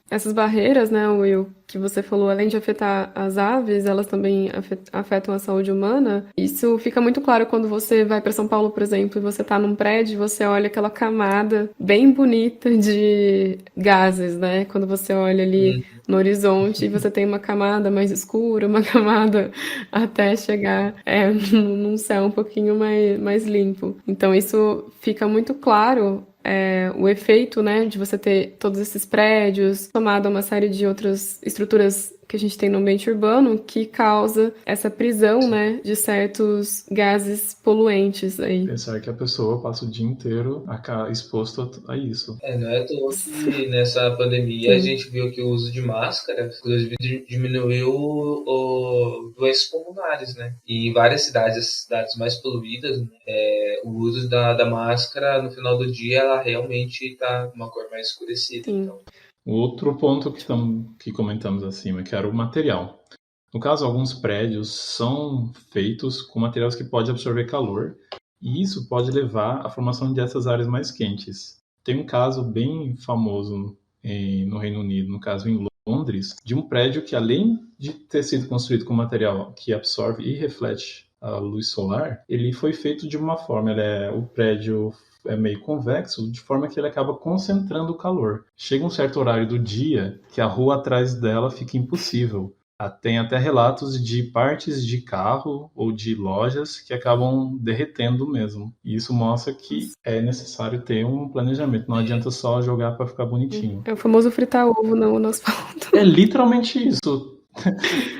[SPEAKER 1] Essas barreiras, né, Will, que você falou, além de afetar as aves, elas também afetam a saúde humana. Isso fica muito claro quando você vai para São Paulo, por exemplo, e você está num prédio, você olha aquela camada bem bonita de gases, né? Quando você olha ali no horizonte, você tem uma camada mais escura, uma camada até chegar num céu um pouquinho mais limpo. Então isso fica muito claro. O efeito, né, de você ter todos esses prédios, somado a uma série de outras estruturas que a gente tem no ambiente urbano, que causa essa prisão, né, de certos gases poluentes aí.
[SPEAKER 7] Pensar que a pessoa passa o dia inteiro exposto a isso.
[SPEAKER 6] Não é à toa que nessa pandemia a gente viu que o uso de máscara, inclusive, diminuiu doenças pulmonares, né? E em várias cidades, as cidades mais poluídas, o uso da máscara no final do dia, ela realmente está com uma cor mais escurecida. Então.
[SPEAKER 7] Outro ponto que comentamos acima, que era o material. No caso, alguns prédios são feitos com materiais que podem absorver calor, e isso pode levar à formação dessas áreas mais quentes. Tem um caso bem famoso no Reino Unido, no caso em Londres, de um prédio que, além de ter sido construído com material que absorve e reflete a luz solar, ele foi feito de uma forma, o prédio é meio convexo, de forma que ele acaba concentrando o calor. Chega um certo horário do dia que a rua atrás dela fica impossível. Tem até relatos de partes de carro ou de lojas que acabam derretendo mesmo. E isso mostra que é necessário ter um planejamento. Não adianta só jogar para ficar bonitinho.
[SPEAKER 1] É o famoso fritar ovo no asfalto.
[SPEAKER 7] É literalmente isso.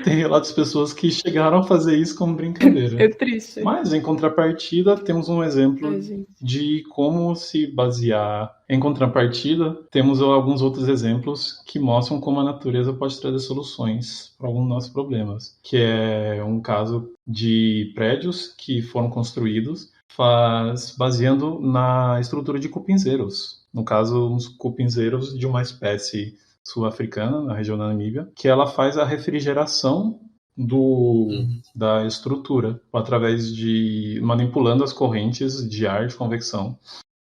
[SPEAKER 7] Tem relatos de pessoas que chegaram a fazer isso como brincadeira.
[SPEAKER 1] É triste.
[SPEAKER 7] Mas, em contrapartida, temos um exemplo de como se basear. Em contrapartida, temos alguns outros exemplos que mostram como a natureza pode trazer soluções para alguns dos nossos problemas. Que é um caso de prédios que foram construídos baseando na estrutura de cupinzeiros. No caso, uns cupinzeiros de uma espécie sul-africana, na região da Namíbia, que ela faz a refrigeração da estrutura através de manipulando as correntes de ar de convecção.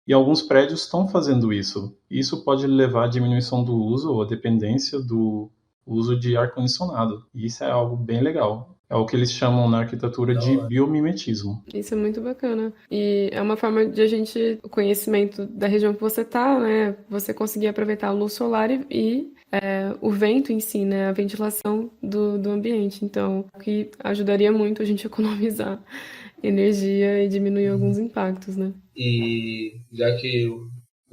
[SPEAKER 7] E alguns prédios estão fazendo isso. Isso pode levar à diminuição do uso ou à dependência do uso de ar-condicionado. E isso é algo bem legal. É o que eles chamam na arquitetura de biomimetismo.
[SPEAKER 1] Isso é muito bacana. E é uma forma de o conhecimento da região que você está, né? Você conseguir aproveitar a luz solar e o vento em si, né? A ventilação do ambiente. Então, o que ajudaria muito a gente a economizar energia e diminuir alguns impactos, né?
[SPEAKER 6] E já que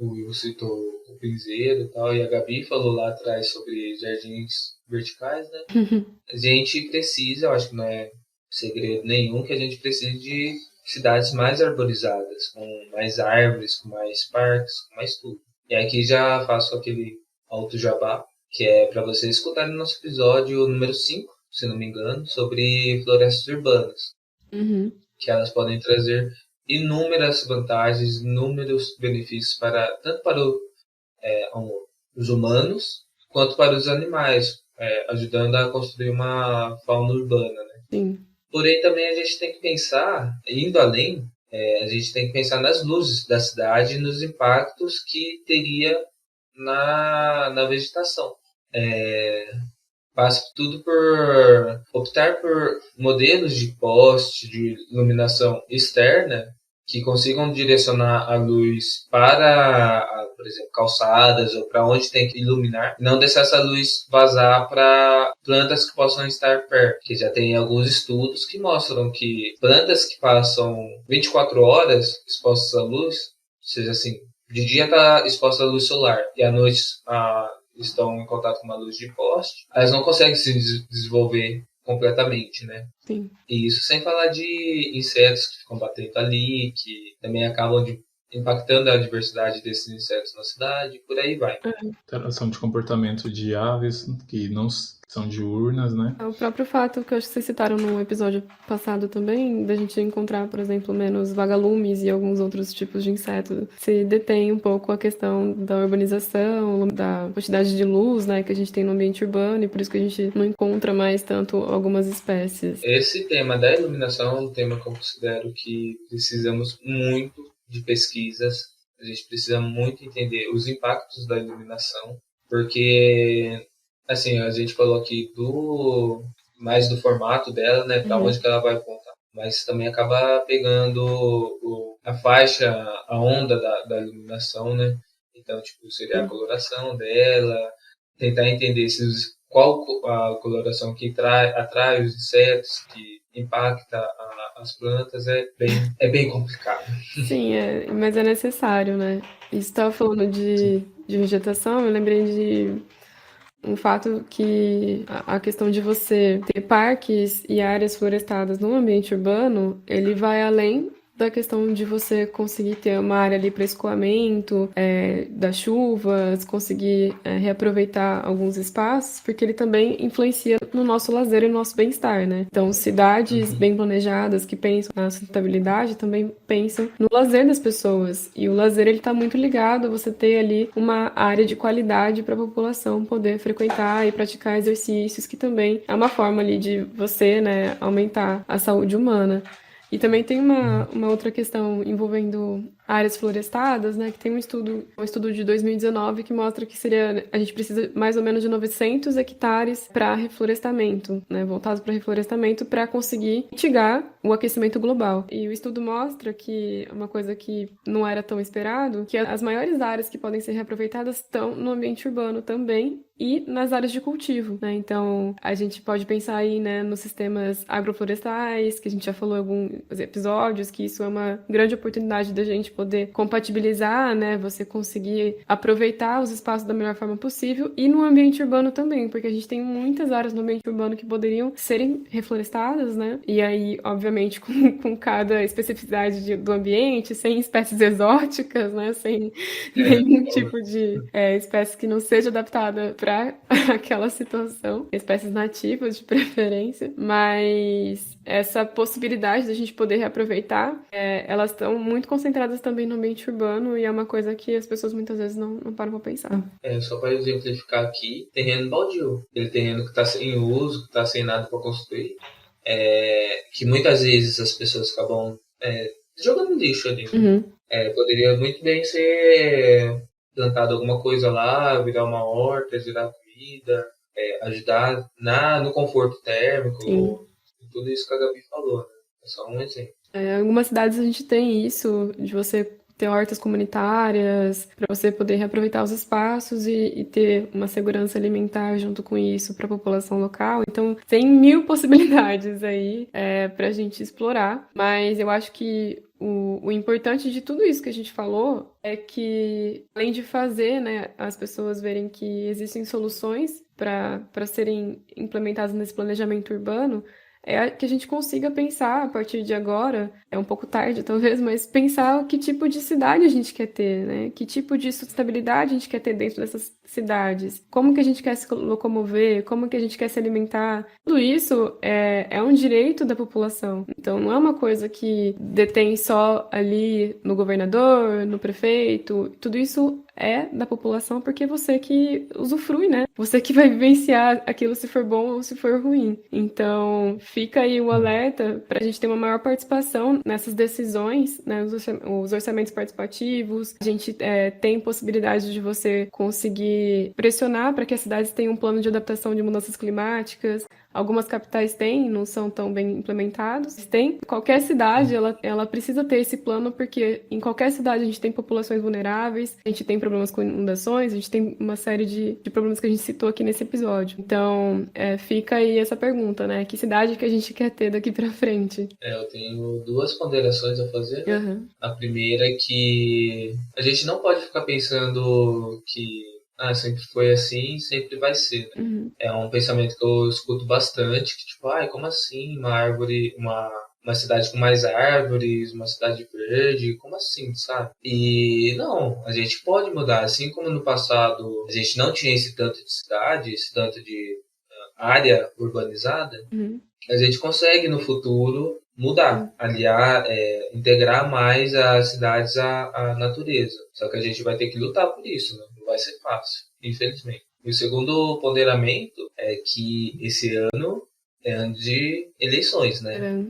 [SPEAKER 6] o Will citou o Piseiro e tal, e a Gabi falou lá atrás sobre jardins verticais, né? A gente precisa, eu acho que não é segredo nenhum, que a gente precisa de cidades mais arborizadas, com mais árvores, com mais parques, com mais tudo. E aqui já faço aquele alto jabá, que é para vocês escutarem nosso episódio número 5, se não me engano, sobre florestas urbanas, que elas podem trazer inúmeras vantagens, inúmeros benefícios tanto para os humanos quanto para os animais, ajudando a construir uma fauna urbana, né?
[SPEAKER 1] Sim.
[SPEAKER 6] Porém, também a gente tem que pensar, indo além, a gente tem que pensar nas luzes da cidade e nos impactos que teria na vegetação. Passa tudo por optar por modelos de poste de iluminação externa que consigam direcionar a luz para, por exemplo, calçadas ou para onde tem que iluminar, não deixar essa luz vazar para plantas que possam estar perto, que já tem alguns estudos que mostram que plantas que passam 24 horas expostas à luz, ou seja, assim, de dia está exposta à luz solar e à noite estão em contato com uma luz de poste, elas não conseguem se desenvolver completamente, né?
[SPEAKER 1] Sim.
[SPEAKER 6] E isso sem falar de insetos que ficam batendo ali, que também acabam impactando a diversidade desses insetos na cidade, por aí vai.
[SPEAKER 7] Alteração de comportamento de aves que não são diurnas, né?
[SPEAKER 1] O próprio fato que eu acho que vocês citaram no episódio passado também, da gente encontrar, por exemplo, menos vagalumes e alguns outros tipos de insetos, se detém um pouco a questão da urbanização, da quantidade de luz, né, que a gente tem no ambiente urbano, e por isso que a gente não encontra mais tanto algumas espécies.
[SPEAKER 6] Esse tema da iluminação é um tema que eu considero que precisamos muito de pesquisas, a gente precisa muito entender os impactos da iluminação, porque, assim, a gente falou aqui mais do formato dela, né, para onde que ela vai apontar, mas também acaba pegando a faixa, a onda da iluminação, né, então, tipo, seria a coloração dela, tentar entender qual a coloração que atrai os insetos, que impacta as plantas, é bem complicado.
[SPEAKER 1] Sim, mas é necessário, né? E você estava falando de vegetação, eu lembrei de um fato que a questão de você ter parques e áreas florestadas no ambiente urbano, ele vai além da questão de você conseguir ter uma área ali para escoamento das chuvas, conseguir reaproveitar alguns espaços, porque ele também influencia no nosso lazer e no nosso bem-estar, né? Então, cidades bem planejadas que pensam na sustentabilidade também pensam no lazer das pessoas. E o lazer, ele está muito ligado a você ter ali uma área de qualidade para a população poder frequentar e praticar exercícios, que também é uma forma ali de você, né, aumentar a saúde humana. E também tem uma outra questão envolvendo áreas florestadas, né? Que tem um estudo de 2019 que mostra que a gente precisa mais ou menos de 900 hectares para reflorestamento, né? Voltados para reflorestamento para conseguir mitigar o aquecimento global. E o estudo mostra que uma coisa que não era tão esperado, que as maiores áreas que podem ser reaproveitadas estão no ambiente urbano também e nas áreas de cultivo, né? Então, a gente pode pensar aí, né, nos sistemas agroflorestais, que a gente já falou em alguns episódios, que isso é uma grande oportunidade da gente poder compatibilizar, né, você conseguir aproveitar os espaços da melhor forma possível, e no ambiente urbano também, porque a gente tem muitas áreas no ambiente urbano que poderiam serem reflorestadas, né? E aí, obviamente, com cada especificidade do ambiente, sem espécies exóticas, né, sem nenhum tipo de espécie que não seja adaptada para aquela situação, espécies nativas de preferência, mas essa possibilidade da gente poder reaproveitar, elas estão muito concentradas também no ambiente urbano, e é uma coisa que as pessoas muitas vezes não param para pensar.
[SPEAKER 6] Só para exemplificar aqui, terreno baldio, aquele terreno que está sem uso, que está sem nada para construir, que muitas vezes as pessoas acabam jogando lixo ali. Poderia muito bem ser plantado alguma coisa lá, virar uma horta, gerar comida, ajudar no conforto térmico, tudo isso que a Gabi falou, né? É só um exemplo.
[SPEAKER 1] Em algumas cidades a gente tem isso, de você ter hortas comunitárias, para você poder reaproveitar os espaços e ter uma segurança alimentar junto com isso para a população local. Então, tem 1000 possibilidades aí para a gente explorar, mas eu acho que o importante de tudo isso que a gente falou é que, além de fazer, né, as pessoas verem que existem soluções para serem implementadas nesse planejamento urbano, é que a gente consiga pensar a partir de agora, é um pouco tarde talvez, mas pensar que tipo de cidade a gente quer ter, né? Que tipo de sustentabilidade a gente quer ter dentro dessas cidades, como que a gente quer se locomover, como que a gente quer se alimentar. Tudo isso é um direito da população. Então não é uma coisa que detém só ali no governador, no prefeito, tudo isso é da população porque é você que usufrui, né? Você que vai vivenciar aquilo se for bom ou se for ruim. Então, fica aí o alerta para a gente ter uma maior participação nessas decisões, né? Os orçamentos participativos. A gente tem possibilidade de você conseguir pressionar para que as cidades tenham um plano de adaptação de mudanças climáticas. Algumas capitais têm, não são tão bem implementados. Tem. Qualquer cidade, ela precisa ter esse plano, porque em qualquer cidade a gente tem populações vulneráveis, a gente tem problemas com inundações, a gente tem uma série de problemas que a gente citou aqui nesse episódio. Então, fica aí essa pergunta, né? Que cidade que a gente quer ter daqui pra frente?
[SPEAKER 6] Eu tenho 2 ponderações a fazer.
[SPEAKER 1] Uhum.
[SPEAKER 6] A primeira é que a gente não pode ficar pensando que sempre foi assim, sempre vai ser. Né?
[SPEAKER 1] Uhum.
[SPEAKER 6] É um pensamento que eu escuto bastante, que tipo, como assim uma árvore, uma cidade com mais árvores, uma cidade verde, como assim, sabe? E não, a gente pode mudar, assim como no passado a gente não tinha esse tanto de cidade, esse tanto de área urbanizada, a gente consegue no futuro mudar, aliar, integrar mais as cidades à natureza. Só que a gente vai ter que lutar por isso, né? Não vai ser fácil, infelizmente. E o segundo ponderamento é que esse ano é ano de eleições, né?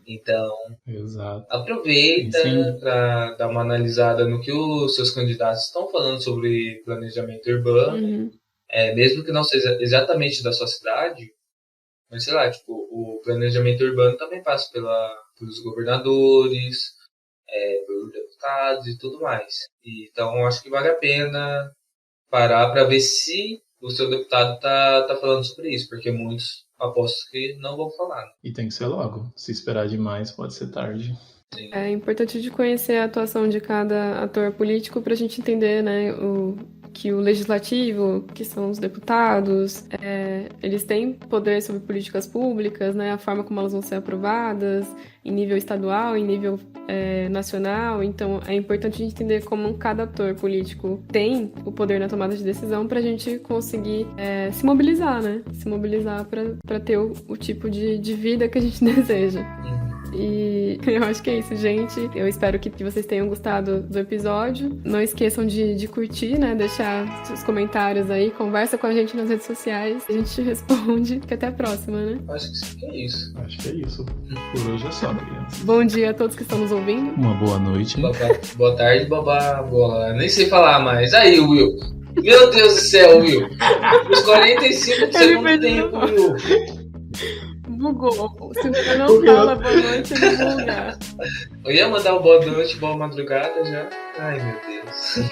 [SPEAKER 6] Então,
[SPEAKER 7] Exato.
[SPEAKER 6] aproveita para dar uma analisada no que os seus candidatos estão falando sobre planejamento urbano, mesmo que não seja exatamente da sua cidade, mas sei lá, tipo, o planejamento urbano também passa pelos governadores, pelos deputados e tudo mais. Então, acho que vale a pena parar para ver se o seu deputado tá falando sobre isso, porque muitos aposto que não vão falar.
[SPEAKER 7] E tem que ser logo. Se esperar demais, pode ser tarde.
[SPEAKER 6] Sim.
[SPEAKER 1] É importante de conhecer a atuação de cada ator político para a gente entender, né, que o legislativo, que são os deputados, eles têm poder sobre políticas públicas, né, a forma como elas vão ser aprovadas, em nível estadual, em nível nacional. Então, é importante a gente entender como cada ator político tem o poder na tomada de decisão para a gente conseguir se mobilizar, né? Se mobilizar para ter o tipo de vida que a gente deseja. E eu acho que é isso, gente. Eu espero que vocês tenham gostado do episódio. Não esqueçam de curtir, né? Deixar seus comentários aí. Conversa com a gente nas redes sociais. A gente responde. E até a próxima, né?
[SPEAKER 6] Acho que é isso.
[SPEAKER 7] Acho que é isso. Por hoje é só, crianças.
[SPEAKER 1] Bom dia a todos que estão nos ouvindo.
[SPEAKER 7] Uma boa noite.
[SPEAKER 6] Boa tarde, babá bola. Nem sei falar mais. Aí, Will. Meu Deus do céu, Will. Os 45 do segundo tempo, Will.
[SPEAKER 1] Bugou. Se você não fala boa noite, ele vai bugar.
[SPEAKER 6] Eu ia mandar um boa noite, boa madrugada já. Ai, meu Deus.